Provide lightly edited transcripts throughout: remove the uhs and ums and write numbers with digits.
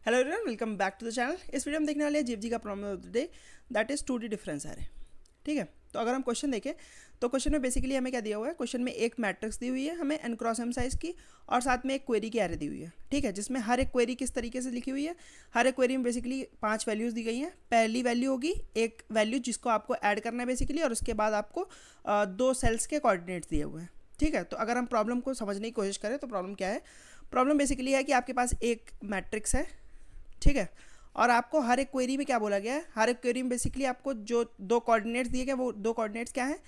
Hello everyone, welcome back to the channel. इस video में देखने वाले हैं जीएफजी का problem of the day, that is 2D difference array. ठीक है, तो अगर हम क्वेश्चन देखें तो क्वेश्चन में बेसिकली हमें क्या दिया हुआ है। क्वेश्चन में एक मैट्रिक्स दी हुई है हमें n क्रॉस m साइज की, और साथ में एक क्वेरी की एरे दी हुई है। ठीक है, जिसमें हर एक क्वेरी किस तरीके से लिखी हुई है। हर एक क्वेरी में बेसिकली 5 वैल्यूज़ दी गई हैं। पहली वैल्यू होगी एक वैल्यू जिसको आपको ऐड करना है बेसिकली, और उसके बाद आपको 2 सेल्स के कोऑर्डिनेट्स दिए हुए हैं। ठीक है, तो अगर हम प्रॉब्लम को समझने की कोशिश करें तो प्रॉब्लम क्या है। प्रॉब्लम बेसिकली है कि आपके पास एक मैट्रिक्स है, ठीक है, और आपको हर एक क्वेरी में क्या बोला गया है। हर एक क्वेरी में बेसिकली आपको जो 2 कोऑर्डिनेट्स दिए गए, वो 2 कोऑर्डिनेट्स क्या है।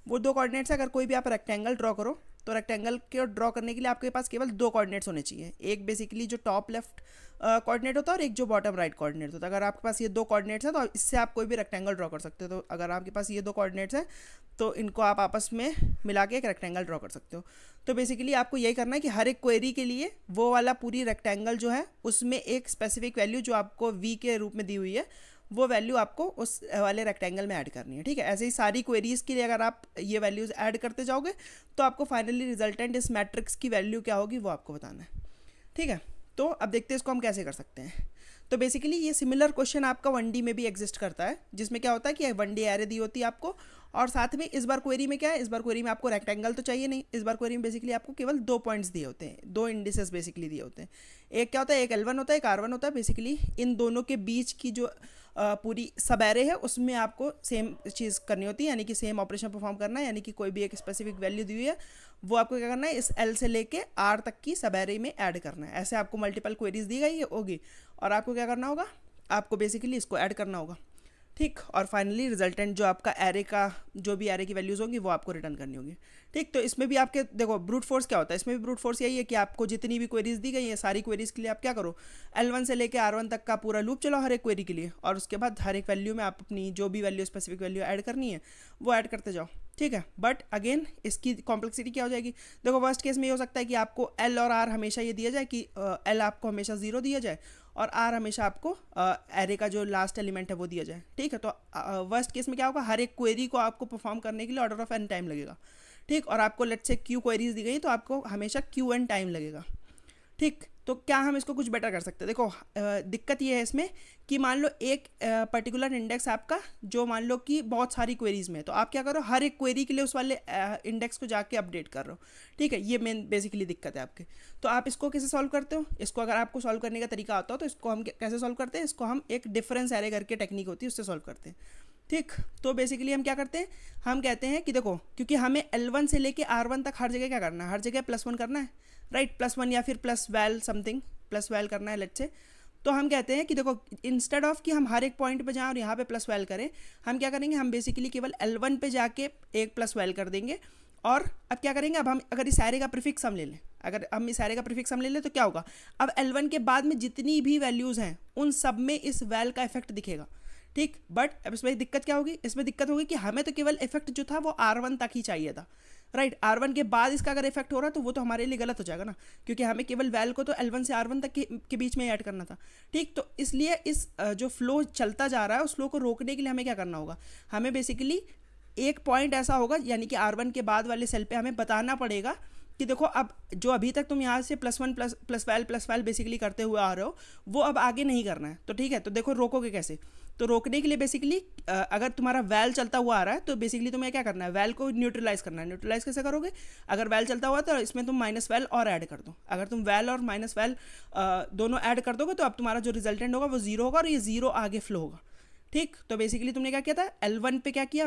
वो 2 कोऑर्डिनेट्स अगर कोई भी आप रेक्टेंगल ड्रॉ करो तो रेक्टेंगल के ड्रॉ करने के लिए आपके पास केवल 2 कोऑर्डिनेट्स होने चाहिए। एक बेसिकली जो टॉप लेफ्ट कोऑर्डिनेट होता है और एक जो बॉटम राइट कोऑर्डिनेट होता है। अगर आपके पास ये 2 कोऑर्डिनेट्स हैं तो इससे आप कोई भी रेक्टेंगल ड्रॉ कर सकते हो। तो अगर आपके पास ये 2 कोऑर्डिनेट्स हैं तो इनको आप आपस में मिला के एक रेक्टेंगल ड्रॉ कर सकते हो। तो बेसिकली आपको यही करना है कि हर एक क्वेरी के लिए वो वाला पूरी रेक्टेंगल जो है उसमें एक स्पेसिफिक वैल्यू जो आपको v के रूप में दी हुई है वो वैल्यू आपको उस वाले रेक्टेंगल में ऐड करनी है। ठीक है, ऐसे ही सारी क्वेरीज के लिए अगर आप ये वैल्यूज़ ऐड करते जाओगे तो आपको फाइनली रिजल्टेंट इस मैट्रिक्स की वैल्यू क्या होगी वो आपको बताना है। ठीक है, तो अब देखते हैं इसको हम कैसे कर सकते हैं। तो बेसिकली ये सिमिलर क्वेश्चन आपका 1D में भी एग्जिस्ट करता है, जिसमें क्या होता है कि 1D एरे दी होती है आपको, और साथ में इस बार क्वेरी में क्या है, इस बार क्वेरी में आपको रेक्टेंगल तो चाहिए नहीं। इस बार क्वेरी में बेसिकली आपको केवल 2 पॉइंट्स दिए होते हैं, 2 इंडिसेस बेसिकली दिए होते हैं। एक क्या होता है, एक L1 होता है, एक R1 होता है। बेसिकली इन दोनों के बीच की जो पूरी सब एरे है उसमें आपको सेम चीज़ करनी होती है, यानी कि सेम ऑपरेशन परफॉर्म करना है। यानी कि कोई भी एक स्पेसिफिक वैल्यू दी हुई है वो आपको क्या करना है, इस L से लेके R तक की सब एरे में ऐड करना है। ऐसे आपको मल्टीपल क्वेरीज दी गई होगी और आपको क्या करना होगा, आपको बेसिकली इसको ऐड करना होगा। ठीक, और फाइनली रिजल्टेंट जो आपका एरे का जो भी एरे की वैल्यूज़ होंगी वो आपको रिटर्न करनी होगी। ठीक, तो इसमें भी आपके देखो ब्रूट फोर्स क्या होता है। इसमें भी ब्रूट फोर्स यही है कि आपको जितनी भी क्वेरीज दी गई है सारी क्वेरीज के लिए आप क्या करो, L1 से लेके R1 तक का पूरा लूप चलो हर एक क्वेरी के लिए, और उसके बाद हर एक वैल्यू में आप अपनी जो भी वैल्यू स्पेसिफिक वैल्यू ऐड करनी है वो ऐड करते जाओ। ठीक है, बट अगेन इसकी कॉम्प्लेक्सिटी क्या हो जाएगी। देखो वर्स्ट केस में ये हो सकता है कि आपको L और R हमेशा ये दिया जाए कि L आपको हमेशा 0 दिया जाए और R हमेशा आपको एरे का जो लास्ट एलिमेंट है वो दिया जाए। ठीक है, तो वर्स्ट केस में क्या होगा, हर एक क्वेरी को आपको परफॉर्म करने के लिए ऑर्डर ऑफ n टाइम लगेगा। ठीक, और आपको लेट्स से Q क्वेरीज दी गई तो आपको हमेशा Qn टाइम लगेगा। ठीक, तो क्या हम इसको कुछ बेटर कर सकते हैं। देखो दिक्कत ये है इसमें कि मान लो एक पर्टिकुलर इंडेक्स आपका जो मान लो कि बहुत सारी क्वेरीज में है, तो आप क्या करो, हर एक क्वेरी के लिए उस वाले इंडेक्स को जाके अपडेट कर रहे हो। ठीक है, ये मेन बेसिकली दिक्कत है आपके। तो आप इसको कैसे सॉल्व करते हो। इसको अगर आपको सॉल्व करने का तरीका आता हो तो इसको हम कैसे सॉल्व करते हैं, इसको हम एक डिफरेंस एरे करके टेक्निक होती है उससे सॉल्व करते हैं। ठीक, तो बेसिकली हम क्या करते हैं, हम कहते हैं कि देखो क्योंकि हमें L1 से लेके R1 तक हर जगह क्या करना है, हर जगह +1 करना है, राइट, +1 या फिर plus val something plus val करना है लेट्स से। तो हम कहते हैं कि देखो इंस्टेड ऑफ कि हम हर एक पॉइंट पे जाएं और यहाँ पे प्लस वैल करें, हम क्या करेंगे, हम बेसिकली केवल L1 पे जाके एक प्लस वैल कर देंगे। और अब क्या करेंगे, अब हम अगर इस एरे का प्रीफिक्स हम ले लें, अगर हम इस एरे का प्रीफिक्स हम ले लें तो क्या होगा, अब L1 के बाद में जितनी भी वैल्यूज़ हैं उन सब में इस वैल का इफेक्ट दिखेगा। ठीक, बट अब इसमें दिक्कत क्या होगी, इसमें दिक्कत होगी कि हमें तो केवल इफेक्ट जो था वो R1 तक ही चाहिए था, राइट। R1 के बाद इसका अगर इफेक्ट हो रहा है तो वो तो हमारे लिए गलत हो जाएगा ना, क्योंकि हमें केवल वैल को तो L1 से R1 तक के बीच में ऐड करना था। ठीक, तो इसलिए इस जो फ्लो चलता जा रहा है उस फ्लो को रोकने के लिए हमें क्या करना होगा, हमें बेसिकली एक पॉइंट ऐसा होगा, यानी कि R1 के बाद वाले सेल पे हमें बताना पड़ेगा कि देखो अब जो अभी तक तुम यहाँ से +1 प्लस वैल बेसिकली करते हुए आ रहे हो वो अब आगे नहीं करना है। तो ठीक है, तो देखो रोकोगे कैसे। तो रोकने के लिए बेसिकली अगर तुम्हारा वैल चलता हुआ आ रहा है तो बेसिकली तुम्हें क्या करना है, वैल को न्यूट्रलाइज करना है। न्यूट्रलाइज कैसे करोगे, अगर वैल चलता हुआ तो इसमें तुम माइनस वैल और ऐड कर दो। अगर तुम वैल और माइनस वैल दोनों ऐड कर दोगे तो अब तुम्हारा जो रिजल्टेंट होगा वो 0 होगा और ये 0 आगे फ्लो होगा। ठीक, तो बेसिकली तुमने क्या किया था, L1 पे क्या किया,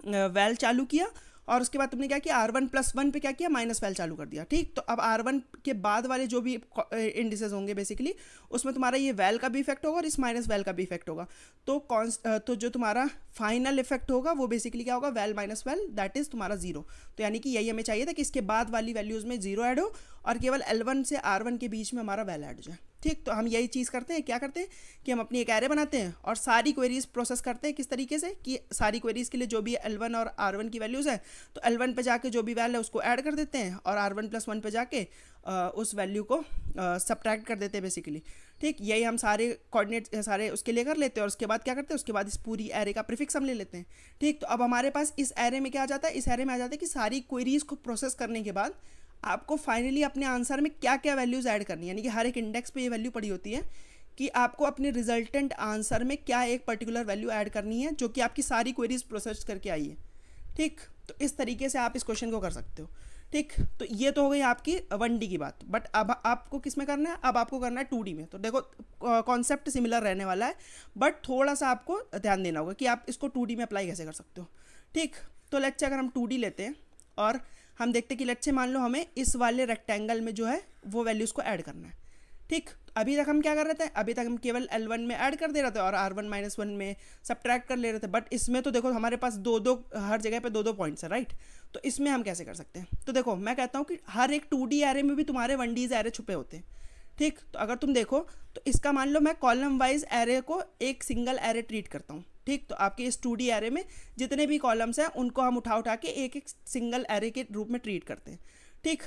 वैल चालू किया, और उसके बाद तुमने क्या किया, R1 +1 पे क्या किया, माइनस वैल चालू कर दिया। ठीक, तो अब R1 के बाद वाले जो भी इंडिसेस होंगे बेसिकली उसमें तुम्हारा ये वैल का भी इफेक्ट होगा और इस माइनस वैल का भी इफेक्ट होगा। तो जो तुम्हारा फाइनल इफेक्ट होगा वो बेसिकली क्या होगा, val minus val, that is तुम्हारा 0। तो यानी कि यही हमें चाहिए था कि इसके बाद वाली वैल्यूज़ में 0 ऐड हो और केवल L1 से R1 के बीच में हमारा वैल ऐड हो जाए। ठीक, तो हम यही चीज़ करते हैं, क्या करते हैं कि हम अपनी एक एरे बनाते हैं और सारी क्वेरीज प्रोसेस करते हैं। किस तरीके से कि सारी क्वेरीज के लिए जो भी L1 और R1 की वैल्यूज़ है तो L1 पे जाके जो भी वैल्यू है उसको ऐड कर देते हैं और R1 +1 पे जाके उस वैल्यू को सब्ट्रैक्ट कर देते हैं बेसिकली। ठीक, यही हम सारे कोऑर्डिनेट सारे उसके लिए कर लेते हैं और उसके बाद क्या करते हैं, उसके बाद इस पूरी एरे का प्रीफिक्स हम ले लेते हैं। ठीक, तो अब हमारे पास इस एरे में क्या आ जाता है, इस एरे में आ जाता है कि सारी क्वेरीज को प्रोसेस करने के बाद आपको फाइनली अपने आंसर में क्या क्या वैल्यूज़ ऐड करनी है। यानी कि हर एक इंडेक्स पे ये वैल्यू पड़ी होती है कि आपको अपने रिजल्टेंट आंसर में क्या एक पर्टिकुलर वैल्यू ऐड करनी है जो कि आपकी सारी क्वेरीज प्रोसेस करके आई है। ठीक, तो इस तरीके से आप इस क्वेश्चन को कर सकते हो। ठीक, तो ये तो हो गई आपकी 1D की बात। बट अब आपको किस में करना है, अब आपको करना है 2D में। तो देखो कॉन्सेप्ट सिमिलर रहने वाला है, बट थोड़ा सा आपको ध्यान देना होगा कि आप इसको 2D में अप्लाई कैसे कर सकते हो। ठीक, तो लेट्स से अगर हम 2D लेते हैं और हम देखते हैं कि लेट्स से मान लो हमें इस वाले रेक्टेंगल में जो है वो वैल्यूज़ को ऐड करना है। ठीक, अभी तक हम क्या कर रहे थे, अभी तक हम केवल L1 में ऐड कर दे रहे थे और R1-1 में सब्ट्रैक्ट कर ले रहे थे। बट इसमें तो देखो हमारे पास हर जगह पे दो पॉइंट्स है, राइट। तो इसमें हम कैसे कर सकते हैं, तो देखो मैं कहता हूँ कि हर एक 2D एरे में भी तुम्हारे 1Ds एरे छुपे होते हैं। ठीक, तो अगर तुम देखो तो इसका मान लो मैं कॉलम वाइज एरे को एक सिंगल एरे ट्रीट करता हूँ। ठीक, तो आपके इस 2D एरे में जितने भी कॉलम्स हैं उनको हम उठा के एक सिंगल एरे के रूप में ट्रीट करते हैं। ठीक,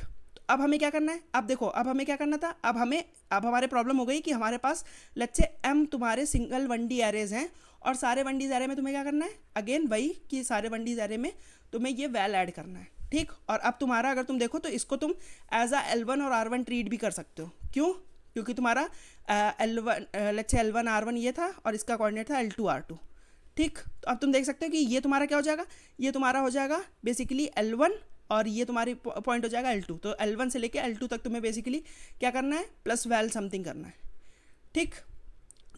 अब हमें क्या करना है, अब देखो अब हमें क्या करना था, अब हमारे प्रॉब्लम हो गई कि हमारे पास लेट्स से m तुम्हारे सिंगल 1D एरेज हैं और सारे 1D एरे में तुम्हें क्या करना है, अगेन वही कि सारे 1D एरे में तुम्हें ये वैल ऐड करना है। ठीक, और अब तुम्हारा अगर तुम देखो तो इसको तुम एज L1 और R1 ट्रीट भी कर सकते हो। क्यों, क्योंकि तुम्हारा L1 let's say L1 R1 ये था और इसका कोऑर्डिनेट था L2 R2। ठीक, तो अब तुम देख सकते हो कि ये तुम्हारा क्या हो जाएगा, ये तुम्हारा हो जाएगा बेसिकली L1 और ये तुम्हारी पॉइंट हो जाएगा L2। तो L1 से लेके L2 तक तुम्हें बेसिकली क्या करना है, प्लस वैल समथिंग करना है। ठीक,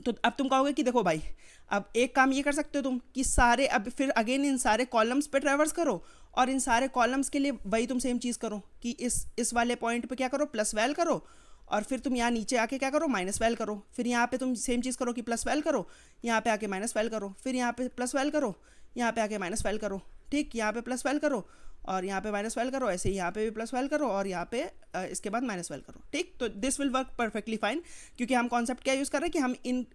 तो अब तुम कहोगे कि देखो भाई अब एक काम ये कर सकते हो तुम कि सारे अब फिर अगेन इन सारे कॉलम्स पे ट्रैवर्स करो और इन सारे कॉलम्स के लिए वही तुम सेम चीज़ करो कि इस वाले पॉइंट पे क्या करो, प्लस वैल करो और फिर तुम यहाँ नीचे आके क्या करो, माइनस वैल करो। फिर यहाँ पे तुम सेम चीज़ करो कि प्लस वैल करो, यहाँ पे आके माइनस वैल करो, फिर यहाँ पे प्लस वैल करो, यहाँ पे आके माइनस वैल करो। ठीक, यहाँ पे प्लस वैल करो और यहाँ पे माइनस वैल करो, ऐसे ही यहाँ पे भी प्लस वैल करो और यहाँ पे इसके बाद माइनस वैल करो। ठीक, तो this will work perfectly fine क्योंकि हम कॉन्सेप्ट क्या यूज़ कर रहे हैं कि हम इन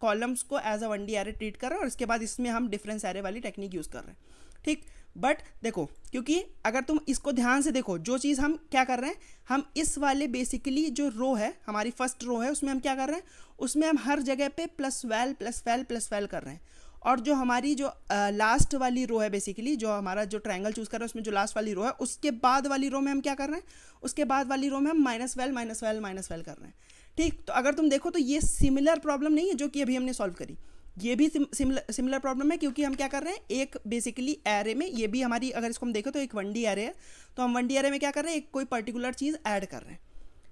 कॉलम्स को as a 1D array treat कर रहे हैं और इसके बाद इसमें हम डिफरेंस एरे वाली टेक्निक यूज़ कर रहे हैं। ठीक, बट देखो क्योंकि अगर तुम इसको ध्यान से देखो जो चीज़ हम क्या कर रहे हैं, हम इस वाले बेसिकली जो रो है हमारी फर्स्ट रो है उसमें हम क्या कर रहे हैं, उसमें हम हर जगह पे प्लस वैल कर रहे हैं। और जो हमारी जो लास्ट वाली रो है बेसिकली जो हमारा जो ट्रायंगल चूज़ कर रहे हैं उसमें जो लास्ट वाली रो है उसके बाद वाली रो में हम क्या कर रहे हैं, उसके बाद वाली रो में हम माइनस वैल कर रहे हैं। ठीक, तो अगर तुम देखो तो ये सिमिलर प्रॉब्लम नहीं है जो कि अभी हमने सॉल्व करी, ये भी सिमिलर प्रॉब्लम है क्योंकि हम क्या कर रहे हैं, एक बेसिकली एरे में ये भी हमारी अगर इसको हम देखें तो एक 1D एरे है, तो हम 1D एरे में क्या कर रहे हैं, एक कोई पर्टिकुलर चीज़ ऐड कर रहे हैं।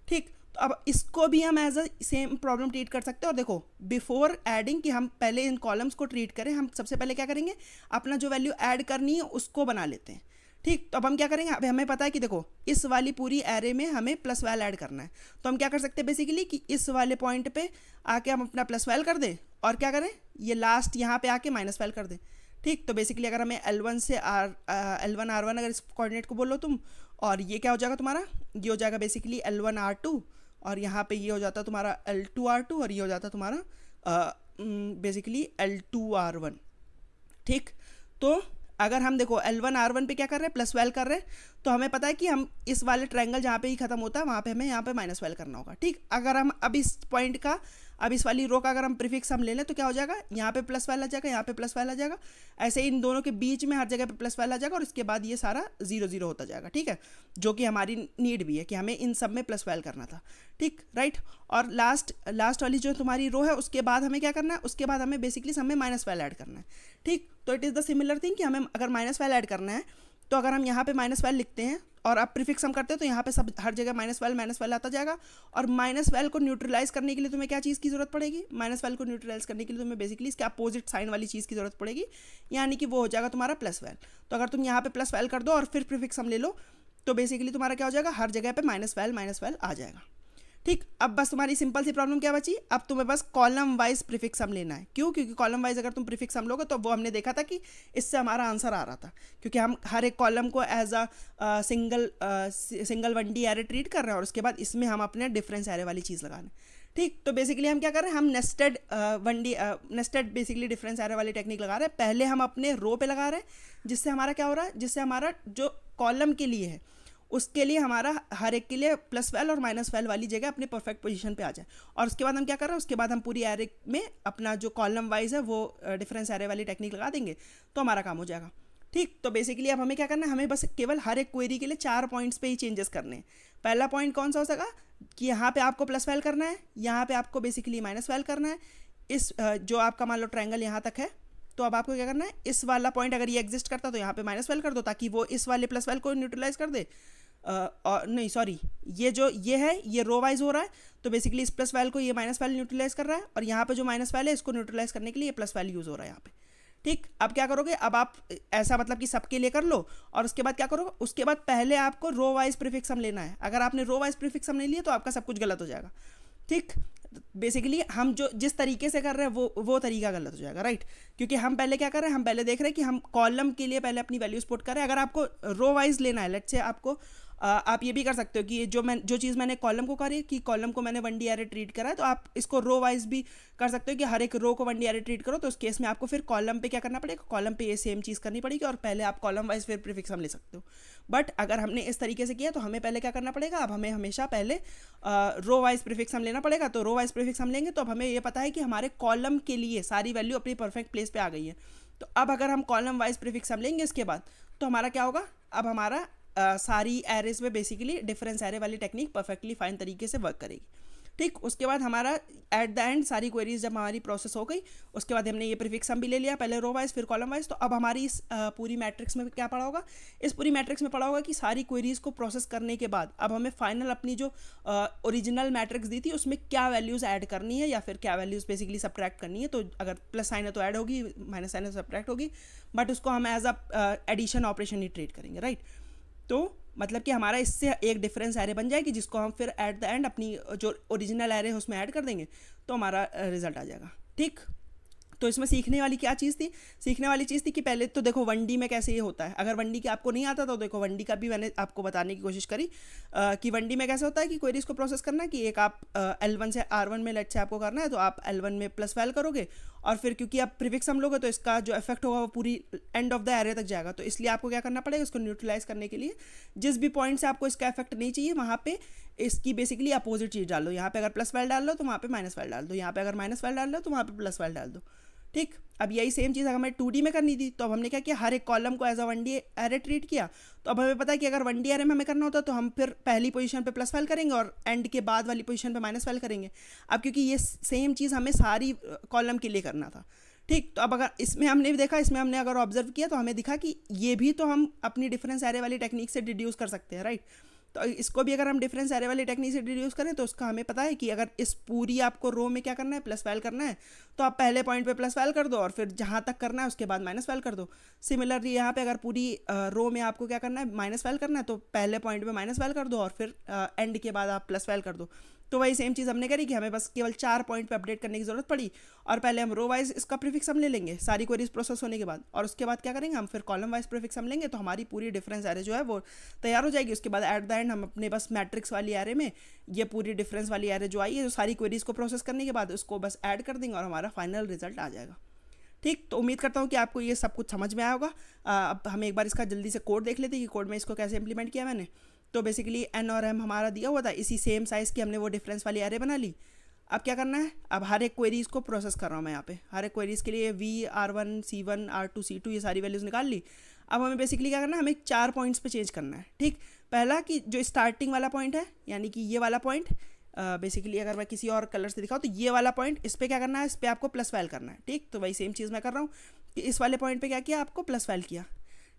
ठीक, तो अब इसको भी हम as a same problem treat कर सकते हैं। और देखो बिफोर एडिंग कि हम पहले इन कॉलम्स को ट्रीट करें, हम सबसे पहले क्या करेंगे, अपना जो वैल्यू ऐड करनी है उसको बना लेते हैं। ठीक, तो अब हम क्या करेंगे, अब हमें पता है कि देखो इस वाली पूरी एरे में हमें प्लस वैल ऐड करना है, तो हम क्या कर सकते हैं बेसिकली कि इस वाले पॉइंट पे आके हम अपना प्लस वैल कर दें और क्या करें, ये लास्ट यहाँ पे आके माइनस वैल कर दें। ठीक, तो बेसिकली अगर हमें L1 से L1 R1 अगर इस कोऑर्डिनेट को बोलो तुम, और ये क्या हो जाएगा तुम्हारा, ये हो जाएगा बेसिकली L1 R2 और यहाँ पे ये हो जाता है तुम्हारा L2 R2 और ये हो जाता है तुम्हारा बेसिकली L2 R1। ठीक, तो अगर हम देखो L1 R1 पे क्या कर रहे हैं, प्लस वैल कर रहे हैं, तो हमें पता है कि हम इस वाले ट्रायंगल जहाँ पे ही खत्म होता है वहाँ पे हमें यहाँ पे माइनस वैल करना होगा। ठीक, अगर हम अब इस पॉइंट का अब इस वाली रो का अगर हम प्रीफिक्स हम ले लें तो क्या हो जाएगा, यहाँ पे प्लस वैल आ जाएगा, यहाँ पे प्लस वैल आ जाएगा, ऐसे इन दोनों के बीच में हर जगह पे प्लस वैल आ जाएगा और इसके बाद ये सारा 0 0 होता जाएगा। ठीक है, जो कि हमारी नीड भी है कि हमें इन सब में प्लस वैल करना था। ठीक, राइट, और लास्ट वाली जो तुम्हारी रो है उसके बाद हमें क्या करना है, उसके बाद हमें बेसिकली सब में माइनस वैल ऐड करना है। ठीक, तो it is the similar thing कि हमें अगर माइनस वैल ऐड करना है तो अगर हम यहाँ पे माइनस वैल लिखते हैं और अब प्रीफिक्स हम करते हैं तो यहाँ पे सब हर जगह माइनस वैल आता जाएगा। और माइनस वैल को न्यूट्रलाइज करने के लिए तुम्हें क्या चीज़ की जरूरत पड़ेगी, माइनस वैल को न्यूट्रलाइज करने के लिए तुम्हें बेसिकली इसके अपोजिट साइन वाली चीज़ की जरूरत पड़ेगी, यानी कि वो हो जाएगा तुम्हारा प्लस वैल। तो अगर तुम यहाँ पे प्लस वैल कर दो और फिर प्रीफिक्स हम ले लो तो बेसिकली तुम्हारा क्या हो जाएगा, हर जगह पे माइनस वैल आ जाएगा। ठीक, अब बस तुम्हारी सिंपल सी प्रॉब्लम क्या बची, अब तुम्हें बस कॉलम वाइज प्रीफिक्स सम लेना है। क्यों, क्योंकि कॉलम वाइज अगर तुम प्रीफिक्स सम लोगे तो वो हमने देखा था कि इससे हमारा आंसर आ रहा था, क्योंकि हम हर एक कॉलम को as a single 1D array treat कर रहे हैं और उसके बाद इसमें हम अपने डिफरेंस एरे वाली चीज़ लगा रहे हैं। ठीक, तो बेसिकली हम क्या कर रहे हैं, हम नेस्टेड बेसिकली डिफरेंस एरे वाली टेक्निक लगा रहे हैं। पहले हम अपने रो पे लगा रहे हैं जिससे हमारा क्या हो रहा है, जिससे हमारा जो कॉलम के लिए है उसके लिए हमारा हर एक के लिए प्लस वैल और माइनस वैल वाली जगह अपने परफेक्ट पोजीशन पे आ जाए। और उसके बाद हम क्या कर रहे हैं, उसके बाद हम पूरी एरे में अपना जो कॉलम वाइज है वो डिफरेंस एरे वाली टेक्निक लगा देंगे तो हमारा काम हो जाएगा। ठीक, तो बेसिकली अब हमें क्या करना है, हमें बस केवल हर एक क्वेरी के लिए 4 पॉइंट्स पे ही चेंजेस करने हैं। पहला पॉइंट कौन सा हो सका कि यहाँ पे आपको प्लस वैल करना है, यहाँ पे आपको बेसिकली माइनस वैल करना है। इस जो आपका मान लो ट्रायंगल यहाँ तक है, तो अब आपको क्या करना है, इस वाला पॉइंट अगर ये एग्जिस्ट करता तो यहाँ पे माइनस वैल कर दो, ताकि वो इस वाले प्लस वैल को न्यूट्रलाइज कर दे। और नहीं सॉरी, ये जो ये है ये रो वाइज हो रहा है, तो बेसिकली इस प्लस वैल को ये माइनस वैल न्यूट्रलाइज कर रहा है, और यहाँ पे जो माइनस वैल है इसको न्यूट्रलाइज करने के लिए ये प्लस वैल यूज़ हो रहा है यहाँ पे। ठीक, अब क्या करोगे, अब आप ऐसा मतलब कि सबके लिए कर लो, और उसके बाद क्या करोगे, उसके बाद पहले आपको रो वाइज प्रीफिक्स सम लेना है। अगर आपने रो वाइज प्रीफिक्स सम नहीं लिया तो आपका सब कुछ गलत हो जाएगा। ठीक, बेसिकली हम जो जिस तरीके से कर रहे हैं वो तरीका गलत हो जाएगा, राइट। क्योंकि हम पहले क्या कर रहे हैं, हम पहले देख रहे हैं कि हम कॉलम के लिए पहले अपनी वैल्यूज पुट कर रहे हैं। अगर आपको रो वाइज लेना है, लेट्स से आपको आप ये भी कर सकते हो कि जो चीज़ मैंने कॉलम को करी कि कॉलम को मैंने 1D एरे ट्रीट करा है, तो आप इसको रो वाइज भी कर सकते हो कि हर एक रो को 1D एरे ट्रीट करो। तो उस केस में आपको फिर कॉलम पे क्या करना पड़ेगा, कॉलम पे ये सेम चीज़ करनी पड़ेगी, और पहले आप कॉलम वाइज फिर प्रीफिक्स हम ले सकते हो। बट अगर हमने इस तरीके से किया तो हमें पहले क्या करना पड़ेगा, अब हमें हमेशा पहले रो वाइज प्रीफिक्स हम लेना पड़ेगा। तो रो वाइज प्रीफिक्स हम लेंगे तो अब हमें ये पता है कि हमारे कॉलम के लिए सारी वैल्यू अपनी परफेक्ट प्लेस पे आ गई है। तो अब अगर हम कॉलम वाइज प्रीफिक्स हम लेंगे इसके बाद, तो हमारा क्या होगा, अब हमारा सारी एरेज में बेसिकली डिफरेंस एरे वाली टेक्निक परफेक्टली फाइन तरीके से वर्क करेगी। ठीक, उसके बाद हमारा एट द एंड सारी क्वेरीज जब हमारी प्रोसेस हो गई, उसके बाद हमने ये प्रीफिक्स हम भी ले लिया, पहले रो वाइज फिर कॉलम वाइज। तो अब हमारी इस पूरी मैट्रिक्स में क्या पड़ा होगा, इस पूरी मैट्रिक्स में पड़ा होगा कि सारी क्वेरीज को प्रोसेस करने के बाद अब हमें फाइनल अपनी जो ओरिजिनल मैट्रिक्स दी थी उसमें क्या वैल्यूज़ ऐड करनी है, या फिर क्या वैल्यूज़ बेसिकली सब्ट्रैक्ट करनी है। तो अगर प्लस साइन है तो ऐड होगी, माइनस साइन है तो सब्ट्रैक्ट होगी, बट उसको हम एज अ एडिशन ऑपरेशन ही ट्रीट करेंगे, राइट। तो मतलब कि हमारा इससे एक डिफरेंस एरे बन जाएगी, जिसको हम फिर एट द एंड अपनी जो ओरिजिनल एरे है उसमें ऐड कर देंगे, तो हमारा रिजल्ट आ जाएगा। ठीक, तो इसमें सीखने वाली क्या चीज़ थी, सीखने वाली चीज़ थी कि पहले तो देखो 1D में कैसे ये होता है। अगर 1D के आपको नहीं आता तो देखो 1D का भी मैंने आपको बताने की कोशिश करी कि 1D में कैसे होता है कि क्वेरीज को प्रोसेस करना है कि एक आप L1 से R1 में लेट से आपको करना है, तो आप L1 में प्लस वैल करोगे, और फिर क्योंकि आप प्रीफिक्स हम लोगे तो इसका जो इफेक्ट होगा वो पूरी एंड ऑफ द एरे तक जाएगा। तो इसलिए आपको क्या करना पड़ेगा, इसको न्यूट्रलाइज करने के लिए जिस भी पॉइंट से आपको इसका इफेक्ट नहीं चाहिए वहाँ पे इसकी बेसिकली अपोजिट चीज़ डाल दो। यहाँ पे अगर प्लस वैल डाल दो तो वहाँ पे माइनस वैल डाल दो, यहाँ पे अगर माइनस वैल डाल दो तो वहाँ पे प्लस वैल डाल दो। ठीक, अब यही सेम चीज़ अगर हमें 2D में करनी थी, तो अब हमने क्या किया, हर एक कॉलम को as a 1D array treat किया। तो अब हमें पता है कि अगर 1D एरे में हमें करना होता तो हम फिर पहली पोजीशन पे प्लस वैल करेंगे और एंड के बाद वाली पोजीशन पे माइनस वैल करेंगे। अब क्योंकि ये सेम चीज़ हमें सारी कॉलम के लिए करना था। ठीक, तो अब अगर इसमें हमने भी देखा, इसमें हमने अगर ऑब्जर्व किया तो हमें दिखा कि ये भी तो हम अपनी डिफरेंस एरे वाली टेक्निक से डिड्यूस कर सकते हैं, राइट। तो इसको भी अगर हम डिफरेंस एरे वाली टेक्निक से डिड्यूस करें तो उसका हमें पता है कि अगर इस पूरी आपको रो में क्या करना है, प्लस वैल करना है, तो आप पहले पॉइंट पे प्लस वैल कर दो और फिर जहाँ तक करना है उसके बाद माइनस वैल कर दो। सिमिलरली यहाँ पे अगर पूरी रो में आपको क्या करना है, माइनस वैल करना है, तो पहले पॉइंट पे माइनस वैल कर दो और फिर एंड के बाद आप प्लस वैल कर दो। तो वही सेम चीज़ हमने करी कि हमें बस केवल 4 पॉइंट पे अपडेट करने की ज़रूरत पड़ी, और पहले हम रो वाइज इसका प्रीफिक्स हम ले लेंगे सारी क्वेरीज प्रोसेस होने के बाद, और उसके बाद क्या करेंगे, हम फिर कॉलम वाइज प्रीफिक्स हम लेंगे, तो हमारी पूरी डिफरेंस एरे जो है वो तैयार हो जाएगी। उसके बाद एट द एंड हम अपने बस मैट्रिक्स वाली एरे में ये पूरी डिफरेंस वाली एरे जो आई है, जो सारी क्वेरीज को प्रोसेस करने के बाद उसको बस ऐड कर देंगे और हमारा फाइनल रिजल्ट आ जाएगा। ठीक, तो उम्मीद करता हूँ कि आपको ये सब कुछ समझ में आया होगा। अब हम एक बार इसका जल्दी से कोड देख लेते हैं कि कोड में इसको कैसे इंप्लीमेंट किया मैंने। तो बेसिकली एन और एम हमारा दिया हुआ था, इसी सेम साइज़ की हमने वो डिफरेंस वाली एरे बना ली। अब क्या करना है, अब हर एक क्वेरीज़ को प्रोसेस कर रहा हूँ मैं यहाँ पे, हर एक क्वेरीज़ के लिए V R1 C1 R2 C2 ये सारी वैल्यूज़ निकाल ली। अब हमें बेसिकली क्या करना है, हमें 4 पॉइंट्स पे चेंज करना है। ठीक, पहला कि जो स्टार्टिंग वाला पॉइंट है, यानी कि ये वाला पॉइंट, बेसिकली अगर मैं किसी और कलर से दिखाऊँ तो ये वाला पॉइंट, इस पर क्या करना है, इस पर आपको प्लस वैल करना है। ठीक, तो वही सेम चीज़ मैं कर रहा हूँ कि इस वाले पॉइंट पे क्या किया, आपको प्लस वैल किया।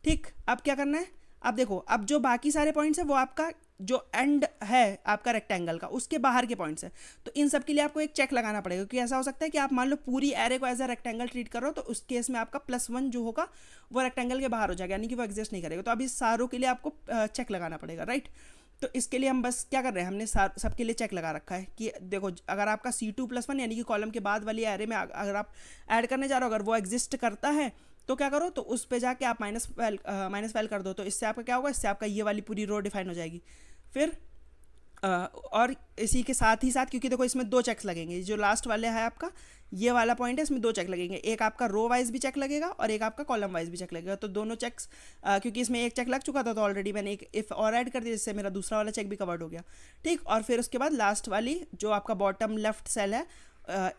ठीक, अब क्या करना है, अब देखो, अब जो बाकी सारे पॉइंट्स हैं वो आपका जो एंड है आपका रेक्टेंगल का उसके बाहर के पॉइंट्स हैं, तो इन सब के लिए आपको एक चेक लगाना पड़ेगा। क्योंकि ऐसा हो सकता है कि आप मान लो पूरी एरे को एज अ रेक्टेंगल ट्रीट करो, तो उस केस में आपका +1 जो होगा वो रेक्टेंगल के बाहर हो जाएगा, यानी कि वो एग्जिस्ट नहीं करेगा। तो अभी सारों के लिए आपको चेक लगाना पड़ेगा, राइट। तो इसके लिए हम बस क्या कर रहे हैं, हमने सबके लिए चेक लगा रखा है कि देखो अगर आपका C2+1 यानी कि कॉलम के बाद वाली एरे में अगर आप ऐड करने जा रहे हो, अगर वो एग्जिस्ट करता है तो क्या करो, तो उस पे जाके आप माइनस वैल कर दो। तो इससे आपका क्या होगा, इससे आपका ये वाली पूरी रो डिफाइन हो जाएगी। फिर और इसी के साथ ही साथ, क्योंकि देखो इसमें 2 चेक्स लगेंगे, जो लास्ट वाले है आपका ये वाला पॉइंट है, इसमें 2 चेक लगेंगे, एक आपका रो वाइज भी चेक लगेगा और एक आपका कॉलम वाइज भी चेक लगेगा। तो दोनों चेक्स, क्योंकि इसमें एक चेक लग चुका था तो ऑलरेडी मैंने एक इफ़ और ऐड कर दिया, जिससे मेरा दूसरा वाला चेक भी कवर्ड हो गया। ठीक, और फिर उसके बाद लास्ट वाली जो आपका बॉटम लेफ्ट सेल है,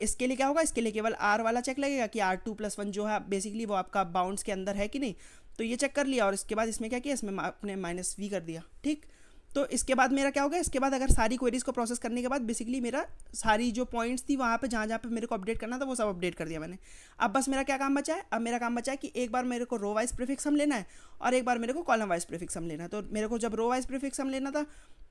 इसके लिए क्या होगा, इसके लिए केवल R वाला चेक लगेगा कि R2+1 जो है बेसिकली वो आपका बाउंड्स के अंदर है कि नहीं। तो ये चेक कर लिया और इसके बाद इसमें क्या किया, इसमें आपने -v कर दिया। ठीक, तो इसके बाद मेरा क्या होगा, इसके बाद अगर सारी क्वेरीज को प्रोसेस करने के बाद बेसिकली मेरा सारी जो पॉइंट्स थी वहाँ पे जहाँ पे मेरे को अपडेट करना था वो सब अपडेट कर दिया मैंने। अब बस मेरा क्या काम बचा है, अब मेरा काम बचा है कि एक बार मेरे को रो वाइज प्रीफिक्स सम लेना है और एक बार मेरे को कॉलम वाइज प्रीफिक्स सम लेना है। तो मेरे को जब रो वाइज प्रीफिक्स सम लेना था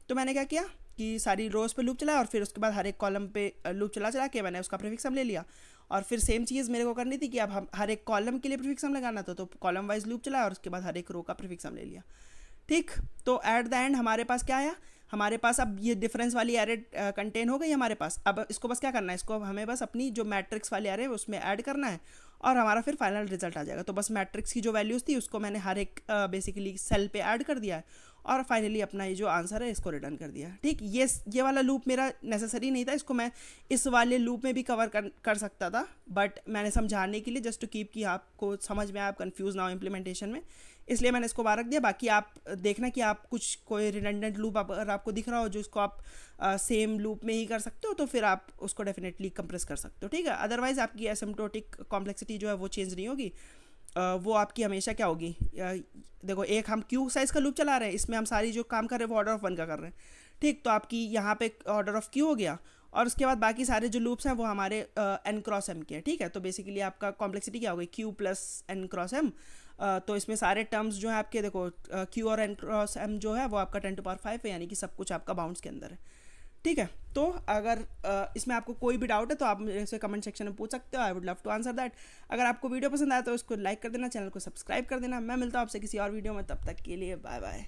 तो मैंने क्या किया कि सारी रोज पे लूप चलाया और फिर उसके बाद हर एक कॉलम पे लूप चला के मैंने उसका प्रीफिक्स सम ले लिया। और फिर सेम चीज़ मेरे को करनी थी कि अब हम हर एक कॉलम के लिए प्रीफिक्स सम लगाना था, तो कॉलम वाइज लूप चलाया और उसके बाद हर एक रो का प्रीफिक्स सम ले लिया। ठीक, तो एट द एंड हमारे पास क्या आया, हमारे पास अब ये डिफरेंस वाली एरे कंटेन हो गई हमारे पास। अब इसको बस क्या करना है, इसको हमें बस अपनी जो मैट्रिक्स वाली एरे है उसमें ऐड करना है और हमारा फिर फाइनल रिजल्ट आ जाएगा। तो बस मैट्रिक्स की जो वैल्यूज़ थी उसको मैंने हर एक बेसिकली सेल पे ऐड कर दिया है और फाइनली अपना ये जो आंसर है इसको रिटर्न कर दिया। ठीक, ये वाला लूप मेरा नेसेसरी नहीं था, इसको मैं इस वाले लूप में भी कवर कर सकता था, बट मैंने समझाने के लिए जस्ट टू कीप कि आपको समझ में आप कंफ्यूज ना हो इम्प्लीमेंटेशन में, इसलिए मैंने इसको बाहर रख दिया। बाकी आप देखना कि आप कुछ कोई रिडंडेंट लूप अगर आपको दिख रहा हो जो इसको आप सेम लूप में ही कर सकते हो तो फिर आप उसको डेफिनेटली कंप्रेस कर सकते हो। ठीक है, अदरवाइज आपकी एसिम्प्टोटिक कॉम्प्लेक्सिटी जो है वो चेंज नहीं होगी, वो आपकी हमेशा क्या होगी, देखो एक हम क्यू साइज़ का लूप चला रहे हैं, इसमें हम सारी जो काम कर रहे हैं वो ऑर्डर ऑफ 1 का कर रहे हैं। ठीक, तो आपकी यहाँ पे ऑर्डर ऑफ क्यू हो गया और उसके बाद बाकी सारे जो लूप्स हैं वो हमारे n क्रॉस m के हैं। ठीक है, तो बेसिकली आपका कॉम्प्लेक्सिटी क्या हो गई, q plus n cross m। तो इसमें सारे टर्म्स जो है आपके देखो q और n क्रॉस m जो है वो आपका 10⁵ है, यानी कि सब कुछ आपका बाउंड्स के अंदर है। ठीक है, तो अगर इसमें आपको कोई भी डाउट है तो आप मेरे से कमेंट सेक्शन में पूछ सकते हो, I would love to answer that. अगर आपको वीडियो पसंद आया तो उसको लाइक कर देना, चैनल को सब्सक्राइब कर देना। मैं मिलता हूँ आपसे किसी और वीडियो में, तब तक के लिए बाय बाय।